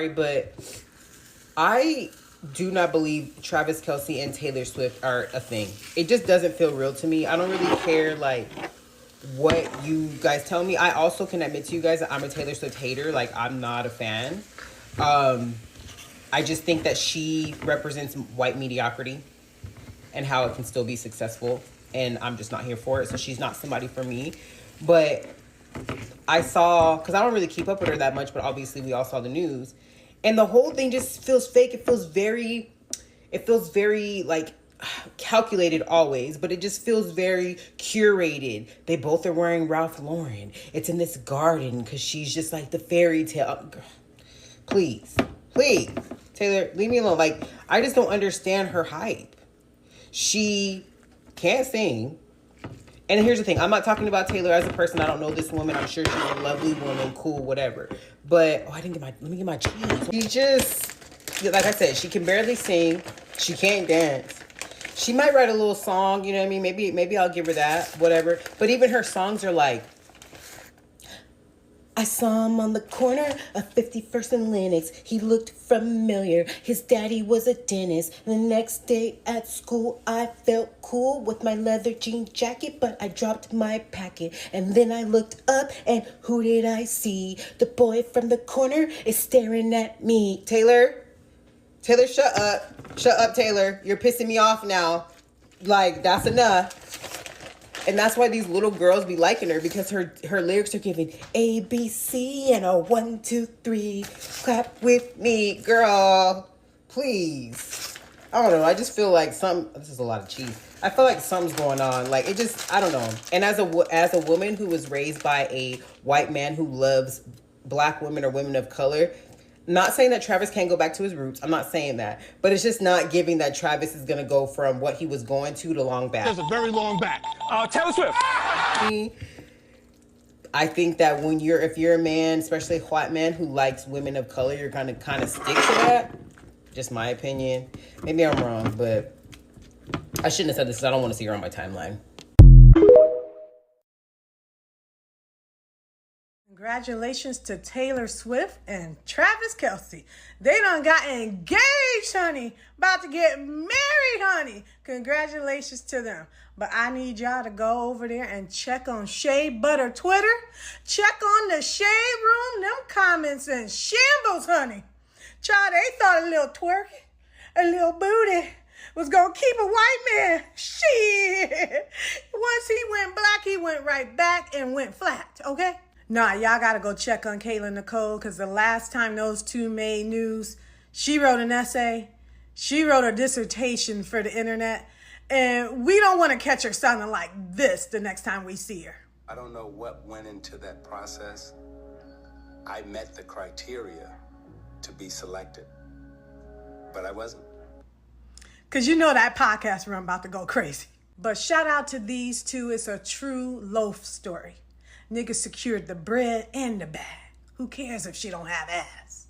sorry, but I do not believe Travis Kelce and Taylor Swift are a thing. It just doesn't feel real to me. I don't really care, like, what you guys tell me. I also can admit to you guys that I'm a Taylor Swift hater. Like, I'm not a fan. I just think that she represents white mediocrity and how it can still be successful. And I'm just not here for it. So she's not somebody for me. But I saw, because I don't really keep up with her that much, but obviously we all saw the news. And the whole thing just feels fake. It feels very like calculated always, but it just feels very curated. They both are wearing Ralph Lauren. It's in this garden because she's just like the fairy tale. Please, Taylor, leave me alone. Like, I just don't understand her hype. She can't sing. And here's the thing. I'm not talking about Taylor as a person. I don't know this woman. I'm sure she's a lovely woman, cool, whatever. But, let me get my cheese. She just, like I said, she can barely sing. She can't dance. She might write a little song, you know what I mean? Maybe I'll give her that, whatever. But even her songs are like, I saw him on the corner of 51st and Lenox. He looked familiar. His daddy was a dentist. The next day at school, I felt cool with my leather jean jacket, but I dropped my packet. And then I looked up, and who did I see? The boy from the corner is staring at me. Taylor, shut up. Shut up, Taylor. You're pissing me off now. Like, that's enough. And that's why these little girls be liking her, because her lyrics are giving A, B, C, and a 1, 2, 3. Clap with me, girl. Please. I don't know. I just feel like this is a lot of cheese. I feel like something's going on. Like, it just, I don't know. And as a woman who was raised by a white man who loves black women or women of color, not saying that Travis can't go back to his roots. I'm not saying that. But it's just not giving that Travis is going to go from what he was going to long back. There's a very long back. Taylor Swift. I think that if you're a man, especially a white man who likes women of color, you're going to kind of stick to that. Just my opinion. Maybe I'm wrong, but I shouldn't have said this because I don't want to see her on my timeline. Congratulations to Taylor Swift and Travis Kelce. They done got engaged, honey. About to get married, honey. Congratulations to them. But I need y'all to go over there and check on Shea Butter Twitter. Check on the Shade Room. Them comments and shambles, honey. Child, they thought a little twerking, a little booty was gonna keep a white man. Shit. Once he went black, he went right back and went flat, okay? Nah, y'all gotta go check on Kayla Nicole, because the last time those two made news, she wrote an essay. She wrote a dissertation for the internet. And we don't want to catch her sounding like this the next time we see her. I don't know what went into that process. I met the criteria to be selected, but I wasn't. Because you know that podcast run about to go crazy. But shout out to these two. It's a true loaf story. Niggas secured the bread and the bag. Who cares if she don't have ass?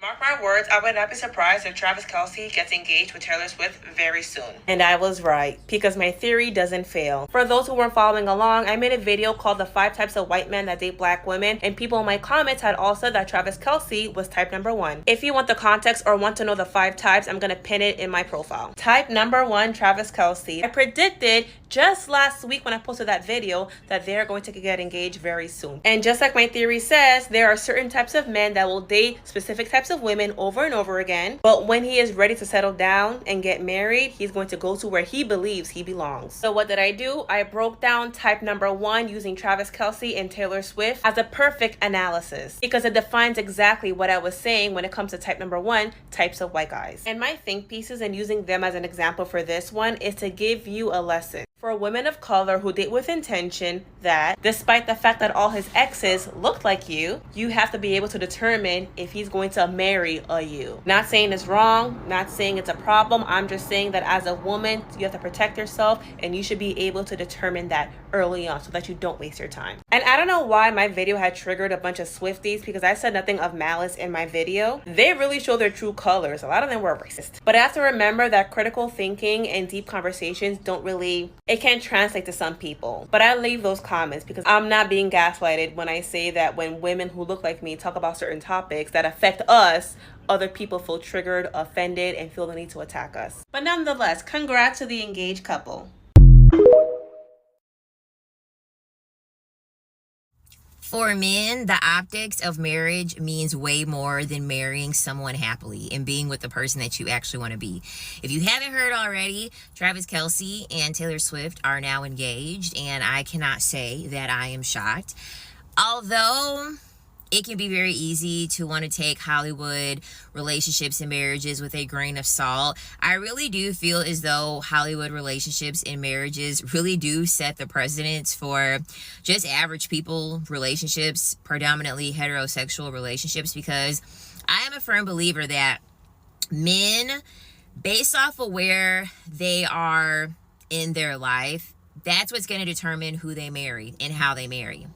Mark my words, I would not be surprised if Travis Kelce gets engaged with Taylor Swift very soon. And I was right, because my theory doesn't fail. For those who weren't following along, I made a video called The 5 Types of White Men That Date Black Women, and people in my comments had all said that Travis Kelce was type number 1. If you want the context or want to know the 5 types, I'm gonna pin it in my profile. Type number 1, Travis Kelce. I predicted just last week when I posted that video that they're going to get engaged very soon. And just like my theory says, there are certain types of men that will date specific types of women over and over again, but when he is ready to settle down and get married, he's going to go to where he believes he belongs. So what did I do? I broke down type number 1 using Travis Kelce and Taylor Swift as a perfect analysis, because it defines exactly what I was saying when it comes to type number 1, types of white guys. And my think pieces and using them as an example for this one is to give you a lesson. For women of color who date with intention, that despite the fact that all his exes looked like you have to be able to determine if he's going to marry a you. Not saying it's wrong, not saying it's a problem. I'm just saying that as a woman, you have to protect yourself, and you should be able to determine that early on so that you don't waste your time. And I don't know why my video had triggered a bunch of Swifties, because I said nothing of malice in my video. They really show their true colors. A lot of them were racist. But I have to remember that critical thinking and deep conversations don't really It can translate to some people, but I leave those comments because I'm not being gaslighted when I say that when women who look like me talk about certain topics that affect us, other people feel triggered, offended, and feel the need to attack us. But nonetheless, congrats to the engaged couple. For men, the optics of marriage means way more than marrying someone happily and being with the person that you actually want to be. If you haven't heard already, Travis Kelce and Taylor Swift are now engaged, and I cannot say that I am shocked. Although it can be very easy to want to take Hollywood relationships and marriages with a grain of salt, I really do feel as though Hollywood relationships and marriages really do set the precedence for just average people relationships, predominantly heterosexual relationships, because I am a firm believer that men, based off of where they are in their life, that's what's going to determine who they marry and how they marry.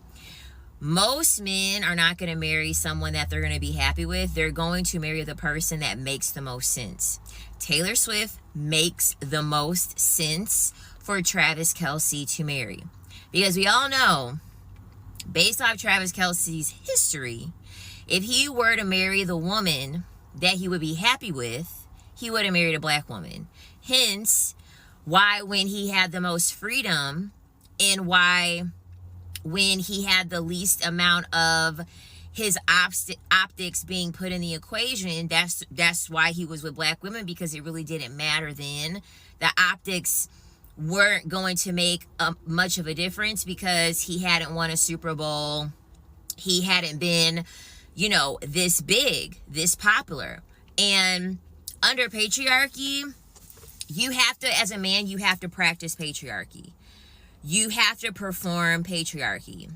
Most men are not going to marry someone that they're going to be happy with. They're going to marry the person that makes the most sense. Taylor Swift makes the most sense for Travis Kelce to marry. Because we all know, based off Travis Kelce's history, if he were to marry the woman that he would be happy with, he would have married a black woman. Hence, why when he had the most freedom and why when he had the least amount of his optics being put in the equation, that's why he was with black women, because it really didn't matter then. The optics weren't going to make much of a difference because he hadn't won a Super Bowl. He hadn't been, this big, this popular. And under patriarchy, you have to, as a man, you have to practice patriarchy. You have to perform patriarchy.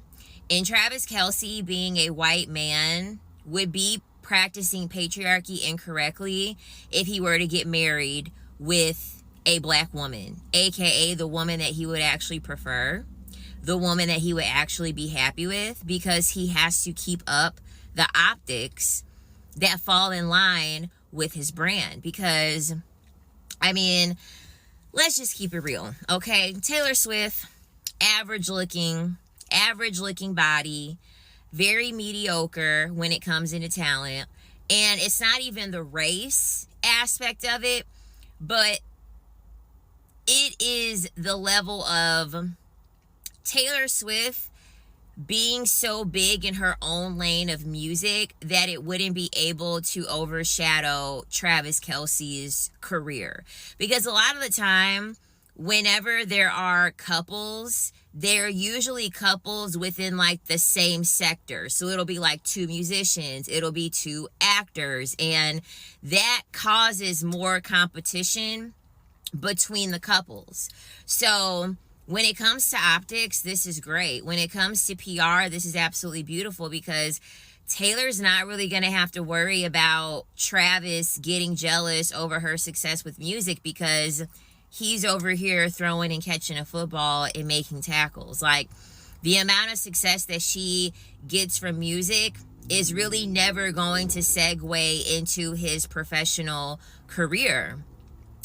And Travis Kelce, being a white man, would be practicing patriarchy incorrectly if he were to get married with a black woman, aka the woman that he would actually prefer, the woman that he would actually be happy with, because he has to keep up the optics that fall in line with his brand. Because, let's just keep it real, okay? Taylor Swift, average looking body, very mediocre when it comes into talent. And it's not even the race aspect of it, but it is the level of Taylor Swift being so big in her own lane of music that it wouldn't be able to overshadow Travis Kelce's career. Because a lot of the time, whenever there are couples, they're usually couples within like the same sector. So it'll be like two musicians, it'll be two actors, and that causes more competition between the couples. So when it comes to optics, this is great. When it comes to PR, this is absolutely beautiful, because Taylor's not really going to have to worry about Travis getting jealous over her success with music, because he's over here throwing and catching a football and making tackles. Like, the amount of success that she gets from music is really never going to segue into his professional career.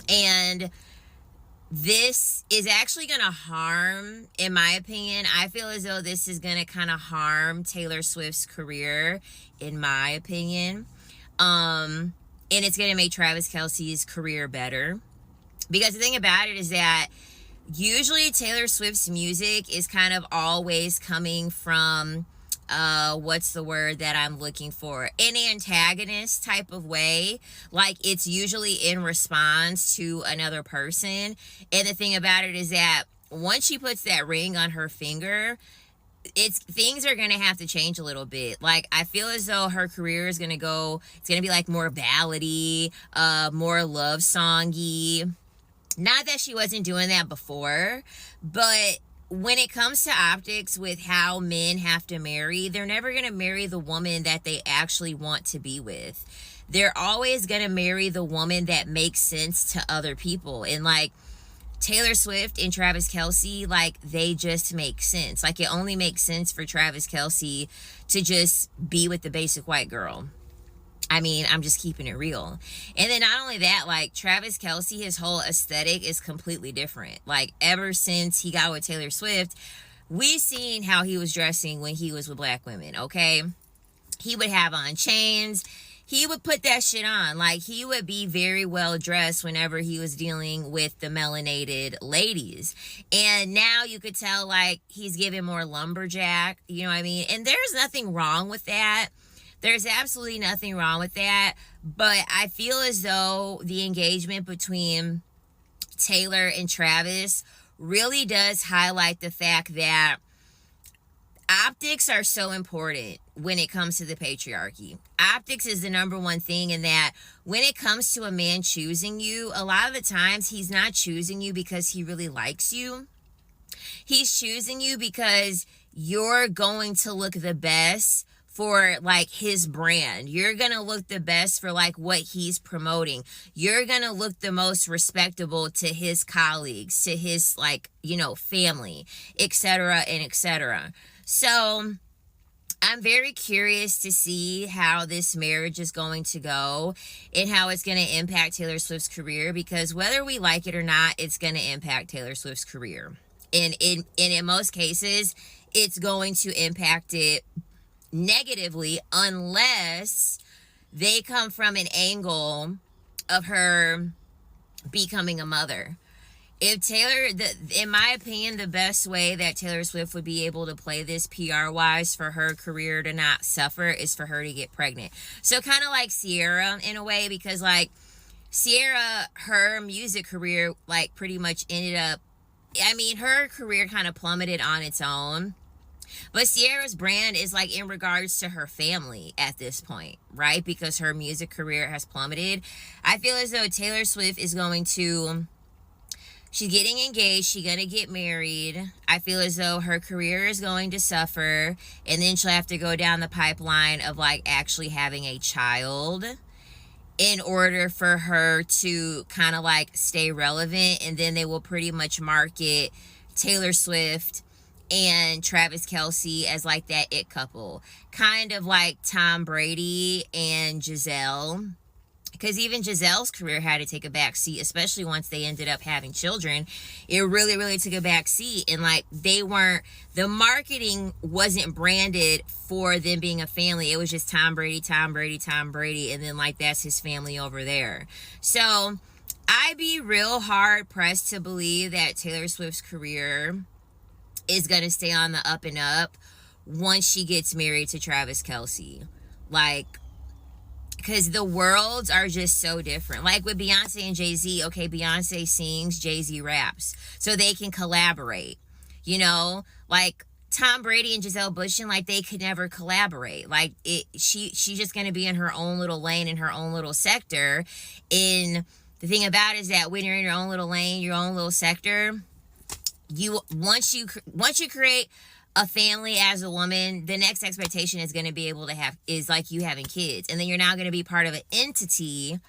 And this is actually going to harm, in my opinion, I feel as though this is going to kind of harm Taylor Swift's career, in my opinion. And it's going to make Travis Kelce's career better. Because the thing about it is that usually Taylor Swift's music is kind of always coming from, what's the word that I'm looking for? An antagonist type of way. Like, it's usually in response to another person. And the thing about it is that once she puts that ring on her finger, things are going to have to change a little bit. Like, I feel as though her career is going to it's going to be like more ballady, more love songy. Not that she wasn't doing that before, but when it comes to optics with how men have to marry, they're never going to marry the woman that they actually want to be with. They're always going to marry the woman that makes sense to other people. And like Taylor Swift and Travis Kelce, like, they just make sense. Like, it only makes sense for Travis Kelce to just be with the basic white girl. I mean, I'm just keeping it real. And then not only that, like Travis Kelce, his whole aesthetic is completely different. Like ever since he got with Taylor Swift, we've seen how he was dressing when he was with black women, okay? He would have on chains. He would put that shit on. Like, he would be very well dressed whenever he was dealing with the melanated ladies. And now you could tell, like, he's giving more lumberjack. You know what I mean? And there's nothing wrong with that. There's absolutely nothing wrong with that. But I feel as though the engagement between Taylor and Travis really does highlight the fact that optics are so important when it comes to the patriarchy. Optics is the number one thing, in that when it comes to a man choosing you, a lot of the times he's not choosing you because he really likes you. He's choosing you because you're going to look the best for like his brand. You're gonna look the best for like what he's promoting. You're gonna look the most respectable to his colleagues, to his like, you know, family, etc. and etc. So I'm very curious to see how this marriage is going to go and how it's going to impact Taylor Swift's career, because whether we like it or not, it's going to impact Taylor Swift's career. And in most cases, it's going to impact it negatively unless they come from an angle of her becoming a mother. If Taylor, in my opinion, the best way that Taylor Swift would be able to play this PR-wise for her career to not suffer is for her to get pregnant. So kind of like Sierra in a way, because like Sierra, her music career like pretty much ended up, I mean, her career kind of plummeted on its own. But Sierra's brand is like in regards to her family at this point, right? Because her music career has plummeted. I feel as though Taylor Swift is going to... She's getting engaged. She's going to get married. I feel as though her career is going to suffer. And then she'll have to go down the pipeline of like actually having a child in order for her to kind of like stay relevant. And then they will pretty much market Taylor Swift and Travis Kelce as like that it couple. Kind of like Tom Brady and Giselle. Because even Giselle's career had to take a back seat, especially once they ended up having children. It really, really took a back seat. And like they weren't, the marketing wasn't branded for them being a family. It was just Tom Brady, Tom Brady, Tom Brady. And then like that's his family over there. So I'd be real hard pressed to believe that Taylor Swift's career is going to stay on the up and up once she gets married to Travis Kelce. Like, because the worlds are just so different. Like with Beyonce and Jay-Z, okay, Beyonce sings, Jay-Z raps. So they can collaborate, you know? Like Tom Brady and Giselle Bündchen, like they could never collaborate. Like she's just going to be in her own little lane, in her own little sector. And the thing about it is that when you're in your own little lane, your own little sector, once you create a family as a woman, the next expectation is going to be able to have is like you having kids, and then you're now going to be part of an entity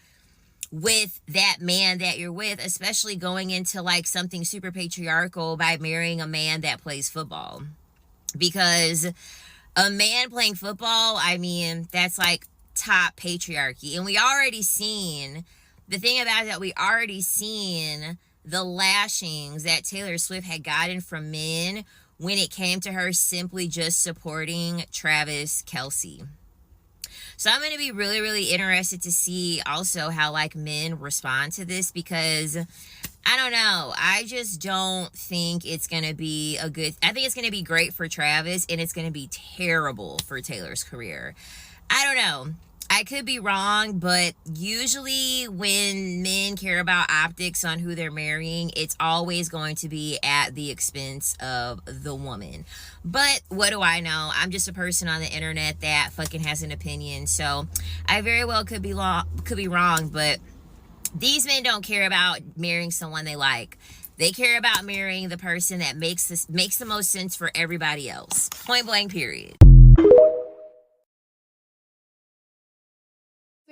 with that man that you're with, especially going into like something super patriarchal by marrying a man that plays football. Because a man playing football, I mean, that's like top patriarchy. And we already seen, the thing about it, that we already seen the lashings that Taylor Swift had gotten from men when it came to her simply just supporting Travis Kelce. So I'm going to be really, really interested to see also how like men respond to this, because I don't know. I just don't think it's going to be a good, I think it's going to be great for Travis and it's going to be terrible for Taylor's career. I don't know. I could be wrong, but usually when men care about optics on who they're marrying, it's always going to be at the expense of the woman. But what do I know? I'm just a person on the internet that fucking has an opinion. So I very well could be wrong, but these men don't care about marrying someone they like. They care about marrying the person that makes the most sense for everybody else. Point blank, period.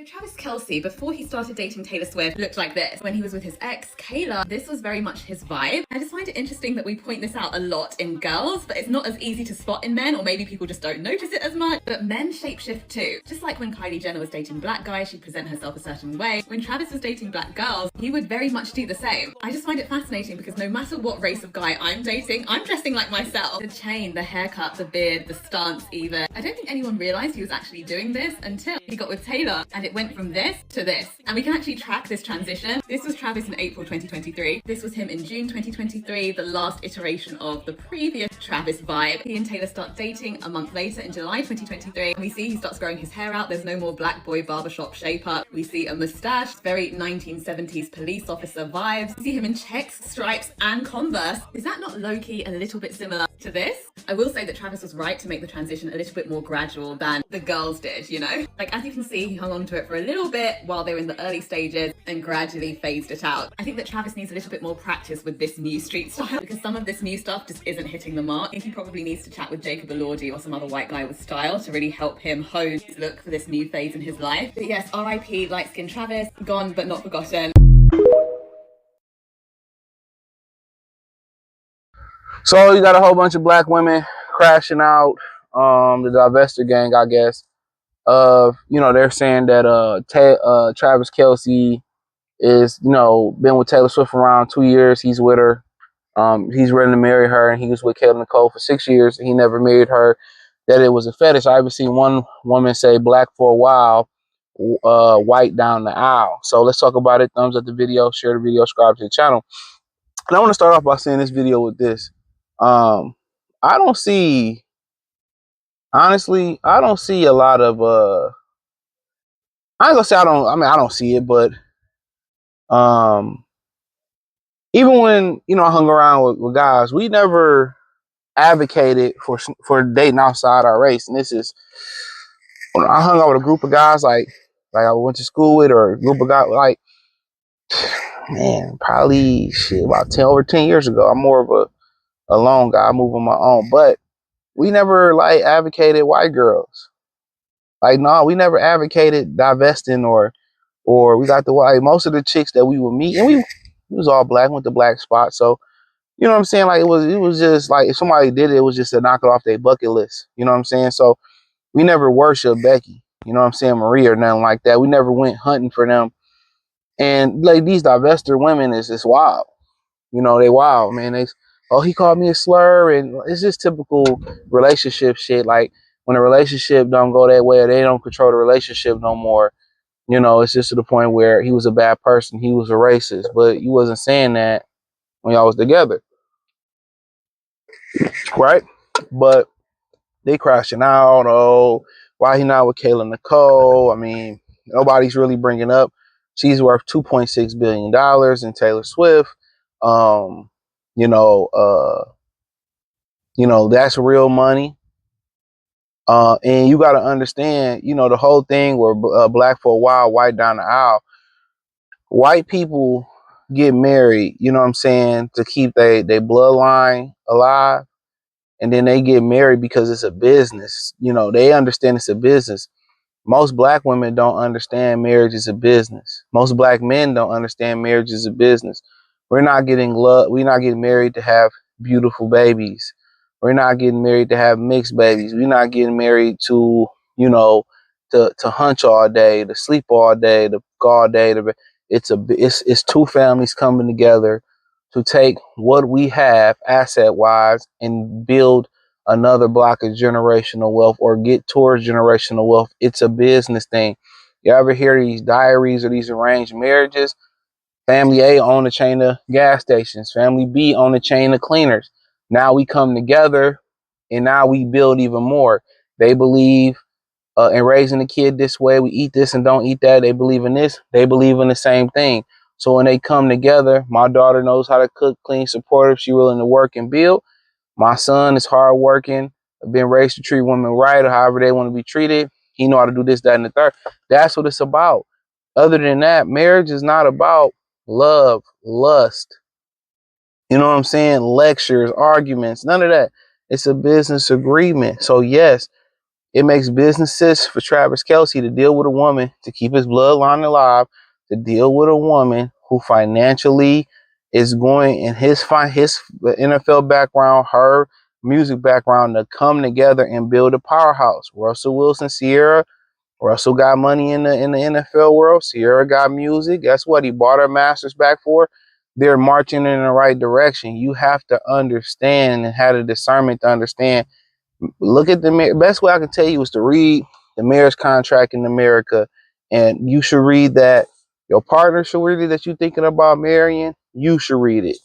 So Travis Kelce, before he started dating Taylor Swift, looked like this. When he was with his ex, Kayla, this was very much his vibe. I just find it interesting that we point this out a lot in girls, but it's not as easy to spot in men, or maybe people just don't notice it as much. But men shapeshift too. Just like when Kylie Jenner was dating black guys, she'd present herself a certain way. When Travis was dating black girls, he would very much do the same. I just find it fascinating because no matter what race of guy I'm dating, I'm dressing like myself. The chain, the haircut, the beard, the stance even. I don't think anyone realized he was actually doing this until he got with Taylor, and it went from this to this. And we can actually track this transition. This was Travis in April 2023. This was him in June 2023, the last iteration of the previous Travis vibe. He and Taylor start dating a month later in July 2023. And we see he starts growing his hair out. There's no more black boy barbershop shape up. We see a mustache, very 1970s police officer vibes. We see him in checks, stripes, and Converse. Is that not low-key a little bit similar to this? I will say that Travis was right to make the transition a little bit more gradual than the girls did, you know? Like, as you can see, he hung on to it for a little bit while they were in the early stages and gradually phased it out. I think that Travis needs a little bit more practice with this new street style because some of this new stuff just isn't hitting the mark. I think he probably needs to chat with Jacob Elordi or some other white guy with style to really help him hone his look for this new phase in his life. But yes, R.I.P. light-skinned Travis, gone but not forgotten. So you got a whole bunch of black women crashing out, the Divestor gang, I guess. They're saying that Travis Kelce is, been with Taylor Swift for around 2 years. He's with her. He's ready to marry her, and he was with Kayla Nicole for 6 years. And he never married her. That it was a fetish. I even seen one woman say black for a while, white down the aisle. So let's talk about it. Thumbs up the video, share the video, subscribe to the channel. And I want to start off by saying this video with this. I don't see, honestly, I don't see a lot of, I ain't gonna say I don't see it, but, even when, I hung around with guys, we never advocated for dating outside our race. And this is, when I hung out with a group of guys, like I went to school with, or a group of guys, like, man, probably about over 10 years ago. I'm more of a lone guy. I move on my own, but we never advocated white girls. No, we never advocated divesting or we got the white. Most of the chicks that we would meet, and we was all black, went to black spot. So, you know what I'm saying? It was just like, if somebody did it, it was just to knock it off their bucket list. You know what I'm saying? So we never worshiped Becky, you know what I'm saying, Maria or nothing like that. We never went hunting for them. And these divestor women is just wild. They wild, man. He called me a slur, and it's just typical relationship shit. Like, when a relationship don't go that way, or they don't control the relationship no more, it's just to the point where he was a bad person, he was a racist, but you wasn't saying that when y'all was together, right? But they crashing out. Oh, why he not with Kayla Nicole? I mean, nobody's really bringing up she's worth $2.6 billion, and Taylor Swift, that's real money. And you got to understand, the whole thing where black for a while, white down the aisle. White people get married, you know what I'm saying, to keep their bloodline alive. And then they get married because it's a business. They understand it's a business. Most black women don't understand marriage is a business. Most black men don't understand marriage is a business. We're not getting love. We're not getting married to have beautiful babies. We're not getting married to have mixed babies. We're not getting married to, to hunch all day, to sleep all day, to go all day. It's two families coming together to take what we have asset wise and build another block of generational wealth, or get towards generational wealth. It's a business thing. You ever hear these diaries or these arranged marriages? Family A own a chain of gas stations. Family B own a chain of cleaners. Now we come together, and now we build even more. They believe in raising a kid this way. We eat this and don't eat that. They believe in this. They believe in the same thing. So when they come together, my daughter knows how to cook, clean, supportive. She's willing to work and build. My son is hardworking, been raised to treat women right, or however they want to be treated. He know how to do this, that, and the third. That's what it's about. Other than that, marriage is not about love, lust. You know what I'm saying? Lectures, arguments, none of that. It's a business agreement. So yes, It makes business sense for Travis Kelce to deal with a woman to keep his bloodline alive, to deal with a woman who financially is going in his NFL background, her music background, to come together and build a powerhouse. Russell Wilson, Sierra. Russell got money in the NFL world. Sierra got music. Guess what? He bought her masters back for her. They're marching in the right direction. You have to understand and have the discernment to understand. Look at the best way I can tell you is to read the marriage contract in America, and you should read that. Your partner should read it, that you're thinking about marrying. You should read it,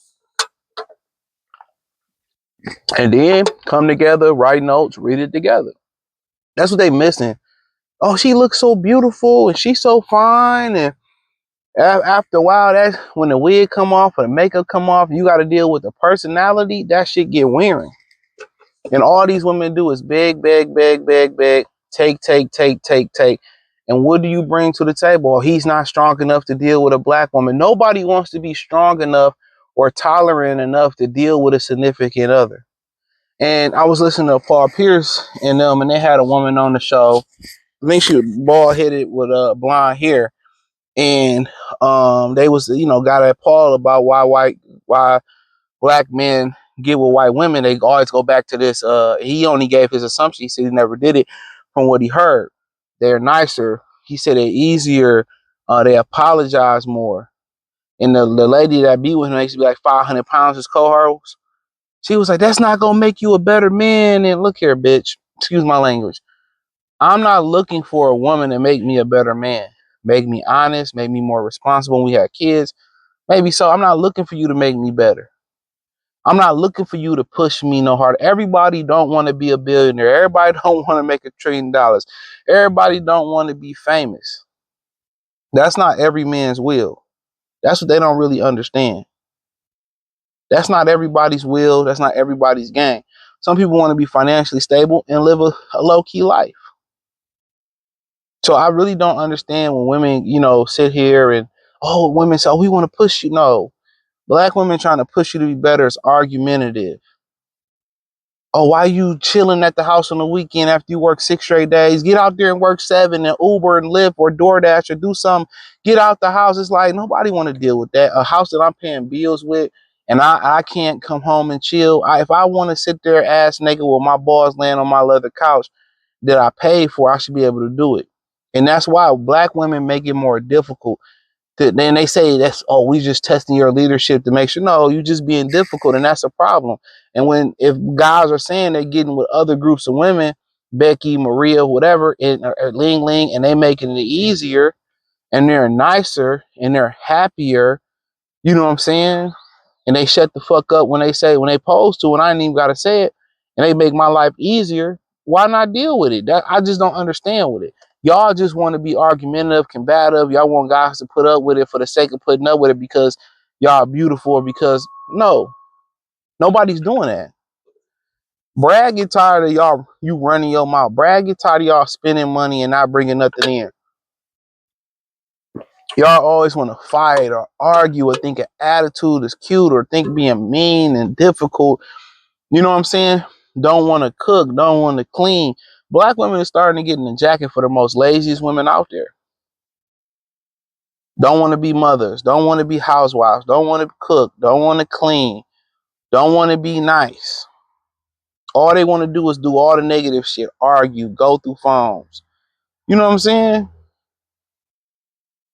and then come together, write notes, read it together. That's what they missing. Oh, she looks so beautiful and she's so fine, and after a while, that's when the wig come off or the makeup come off. You got to deal with the personality. That shit get wearing. And all these women do is beg, beg, beg, beg, beg, take, take, take, take, take. And what do you bring to the table? Oh, he's not strong enough to deal with a black woman. Nobody wants to be strong enough or tolerant enough to deal with a significant other. And I was listening to Paul Pierce and them, and they had a woman on the show. I think she was bald headed with blonde hair, and they was got at Paul about why black men get with white women. They always go back to this. He only gave his assumption. He said he never did it. From what he heard, they're nicer. He said they're easier. They apologize more. And the lady that be with him, used to be like 500 pounds, his cohorts. She was like, "That's not gonna make you a better man." And look here, bitch. Excuse my language. I'm not looking for a woman to make me a better man. Make me honest, make me more responsible when we have kids. Maybe so. I'm not looking for you to make me better. I'm not looking for you to push me no harder. Everybody don't want to be a billionaire. Everybody don't want to make $1 trillion. Everybody don't want to be famous. That's not every man's will. That's what they don't really understand. That's not everybody's will. That's not everybody's game. Some people want to be financially stable and live a low-key life. So I really don't understand when women, sit here and, oh, women say, oh, we want to push you. No. Black women trying to push you to be better is argumentative. Oh, why you chilling at the house on the weekend after you work 6 straight days? Get out there and work 7 and Uber and Lyft or DoorDash or do something. Get out the house. It's like nobody want to deal with that. A house that I'm paying bills with, and I can't come home and chill. If I want to sit there ass naked with my balls laying on my leather couch that I paid for, I should be able to do it. And that's why black women make it more difficult. Then they say we just testing your leadership to make sure. No, you just being difficult, and that's a problem. And if guys are saying they're getting with other groups of women, Becky, Maria, whatever, or Ling Ling, and they making it easier, and they're nicer, and they're happier, you know what I'm saying? And they shut the fuck up when they pose to, and I ain't even gotta say it, and they make my life easier. Why not deal with it? I just don't understand with it. Y'all just want to be argumentative, combative. Y'all want guys to put up with it for the sake of putting up with it because y'all beautiful, or because no, nobody's doing that. Brad get tired of you running your mouth. Brad get tired of y'all spending money and not bringing nothing in. Y'all always want to fight or argue or think an attitude is cute or think being mean and difficult. You know what I'm saying? Don't want to cook, don't want to clean. Black women are starting to get in the jacket for the most laziest women out there. Don't want to be mothers, don't want to be housewives, don't want to cook, don't want to clean, don't want to be nice. All they want to do is do all the negative shit, argue, go through phones. You know what I'm saying?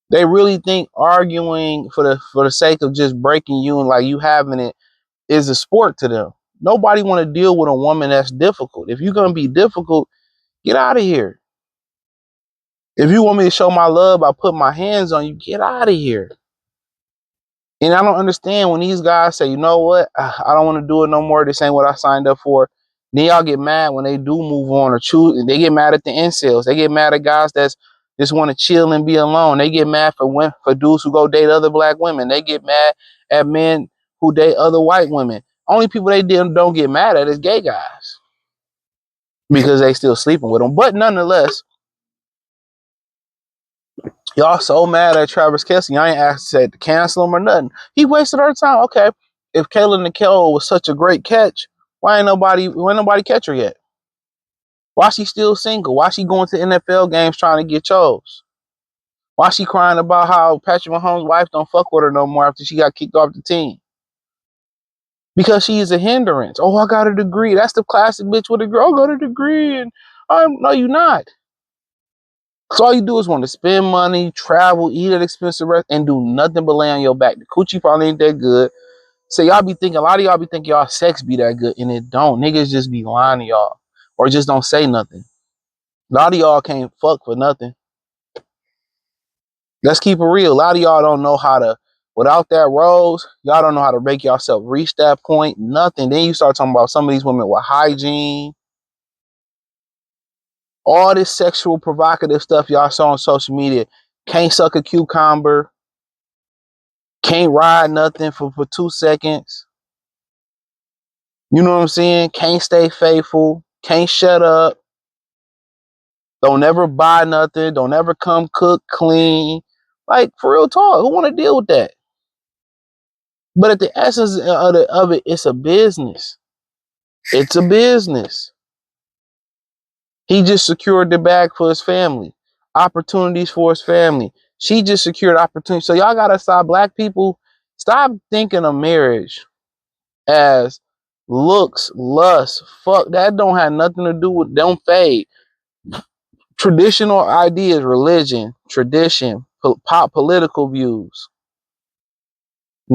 They really think arguing for the sake of just breaking you and like you having it is a sport to them. Nobody want to deal with a woman that's difficult. If you're gonna be difficult, get out of here. If you want me to show my love by putting my hands on you, get out of here. And I don't understand when these guys say, you know what, I don't want to do it no more. This ain't what I signed up for. Then y'all get mad when they do move on or choose. They get mad at the incels. They get mad at guys that's just want to chill and be alone. They get mad for dudes who go date other black women. They get mad at men who date other white women. Only people they don't get mad at is gay guys because they still sleeping with them. But nonetheless, y'all so mad at Travis Kelce. I ain't asked to cancel him or nothing. He wasted our time. Okay, if Kayla Nicole was such a great catch, why ain't nobody catch her yet? Why she still single? Why she going to NFL games trying to get chose? Why she crying about how Patrick Mahomes' wife don't fuck with her no more after she got kicked off the team? Because she is a hindrance. Oh, I got a degree. That's the classic bitch with a degree. I got a degree, and no, you're not. So all you do is want to spend money, travel, eat at expensive restaurants, and do nothing but lay on your back. The coochie probably ain't that good. So y'all be thinking, a lot of y'all be thinking y'all sex be that good, and it don't. Niggas just be lying to y'all, or just don't say nothing. A lot of y'all can't fuck for nothing. Let's keep it real. A lot of y'all don't know how to, without that rose, y'all don't know how to make yourself reach that point. Nothing. Then you start talking about some of these women with hygiene, all this sexual provocative stuff y'all saw on social media. Can't suck a cucumber, can't ride nothing for 2 seconds. You know what I'm saying? Can't stay faithful, can't shut up, don't ever buy nothing, don't ever come cook clean. Like, for real talk, who want to deal with that? But at the essence of it, it's a business. It's a business. He just secured the bag for his family, opportunities for his family. She just secured opportunities. So y'all gotta stop, black people, stop thinking of marriage as looks, lust, fuck. That don't have nothing to do with, don't fade. Traditional ideas, religion, tradition, pop political views.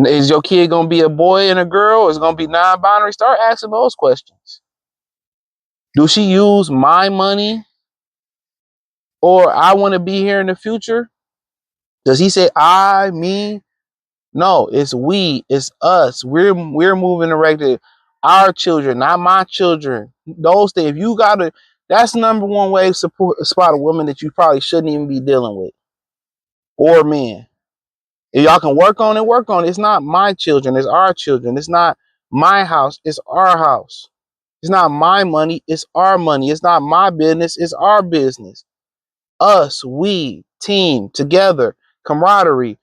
Is your kid gonna be a boy and a girl? Or is it gonna be non-binary? Start asking those questions. Do she use my money, or I want to be here in the future? Does he say I, me? No, it's we, it's us. We're moving directed. Our children, not my children. Those things. If you gotta, that's number one way to spot a woman that you probably shouldn't even be dealing with, or men. If y'all can work on it, work on it. It's not my children, it's our children. It's not my house, it's our house. It's not my money, it's our money. It's not my business, it's our business. Us, we, team, together, camaraderie,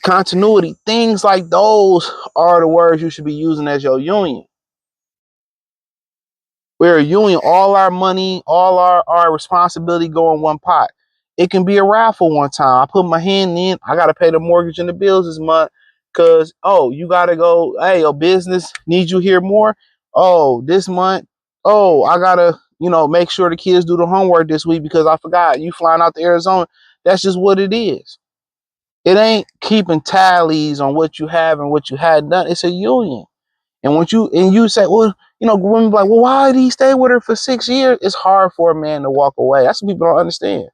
continuity, things like those are the words you should be using as your union. We're a union. All our money, all our responsibility go in one pot. It can be a raffle one time. I put my hand in, I got to pay the mortgage and the bills this month because, oh, you got to go, hey, your business needs you here more. Oh, this month, oh, I got to, make sure the kids do the homework this week because I forgot you flying out to Arizona. That's just what it is. It ain't keeping tallies on what you have and what you had done. It's a union. And when you say, well, women be like, well, why did he stay with her for 6 years? It's hard for a man to walk away. That's what people don't understand.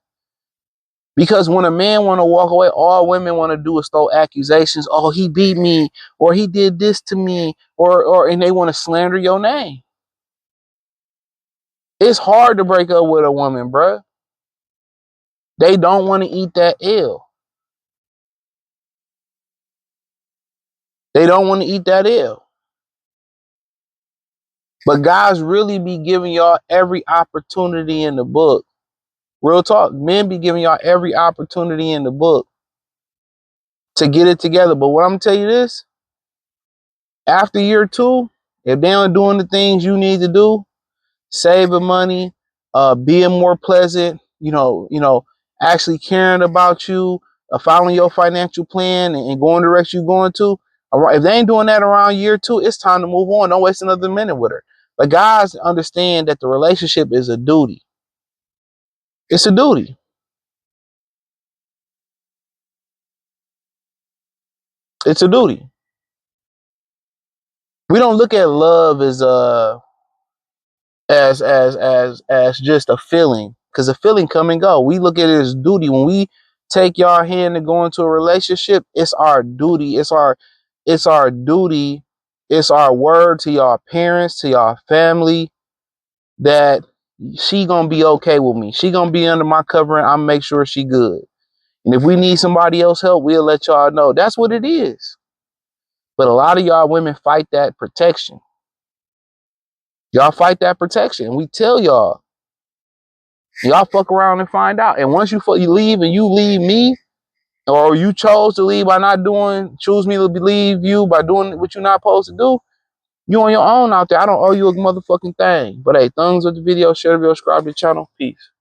Because when a man want to walk away, all women want to do is throw accusations. Oh, he beat me, or he did this to me, and they want to slander your name. It's hard to break up with a woman, bruh. They don't want to eat that L. They don't want to eat that L. But guys really be giving y'all every opportunity in the book. Real talk, men be giving y'all every opportunity in the book to get it together. But what I'm gonna tell you this, after year 2, if they aren't doing the things you need to do, saving money, being more pleasant, actually caring about you, following your financial plan and going the direction you're going to. All right, if they ain't doing that around year 2, it's time to move on. Don't waste another minute with her. But guys understand that the relationship is a duty. It's a duty. It's a duty. We don't look at love as just a feeling, because a feeling come and go. We look at it as duty. When we take y'all hand to go into a relationship, it's our duty. It's our duty. It's our word to y'all parents, to y'all family, that she gonna be okay with me. She gonna be under my covering. I'm make sure she good. And if we need somebody else help, we'll let y'all know. That's what it is. But a lot of y'all women fight that protection. Y'all fight that protection. We tell y'all fuck around and find out. And once you leave and you leave me, or you chose to leave by choose me to leave you by doing what you're not supposed to do, You on your own out there. I don't owe you a motherfucking thing. But hey, thumbs up the video, share the video, subscribe to the channel. Peace.